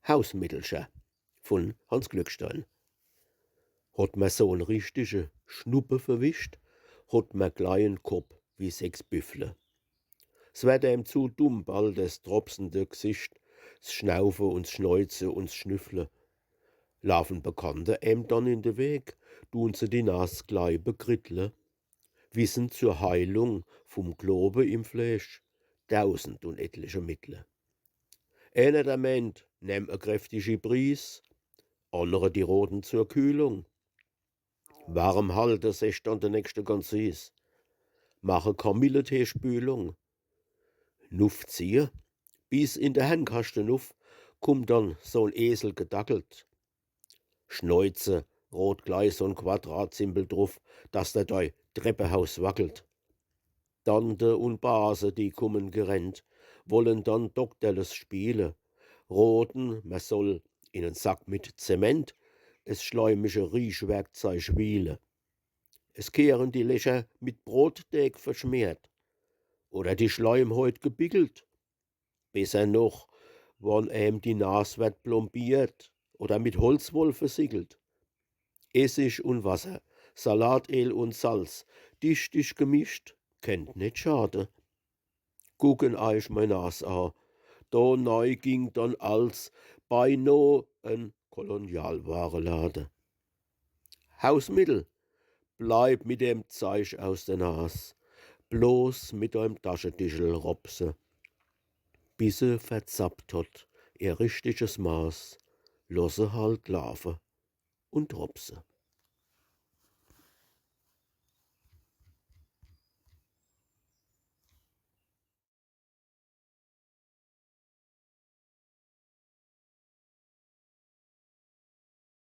Hausmittelscher von Hans Glückstein. Hat man so 'n richtige Schnuppe verwischt, hat man gleich 'n Kopp wie 6 Büffle. S wär dem zu dumm, bald das tropsende Gesicht, s Schnaufe und s Schneuze und s Schnüffle. Laufen Bekannte em dann in de Weg, tun se die Nas gleich bekrittle. Wissen zur Heilung vom Klobe im Fleisch 1000 und etliche Mittle. Einer der meint, nehm e kräftige Bries, andere die roten zur Kühlung. Warm halte sich dann der nächste ganz süß. Mache Kamilletee-Spülung. Nuff ziehe, bis in der Handkaste nuff, kommt dann so 'n Esel gedackelt. Schneuze, rot gleich so'n Quadratsimpel drauf, dass der dei Treppehaus wackelt. Tante und Base, die kommen gerannt, wollen dann Doktorles spiele. Roten, man soll in 'n Sack mit Zement es schleimige Riechwerkzeug wiele. Es kehren die Löcher mit Brotteig verschmiert oder die Schleimhaut gebickelt. Besser noch, wann die Nas wird plombiert oder mit Holzwoll versiegelt. Essig und Wasser, Salatöl und Salz, dichtig gemischt, kennt nicht schade. Gucken euch mein Nas an, da neu ging dann als beinahe ein Kolonialwarelade. Hausmittel, bleib mit dem Zeug aus der Nas, bloß mit deinem Taschentischel ropse. Bisse verzappt hat, ihr richtiges Maß, losse halt laufe und dropse.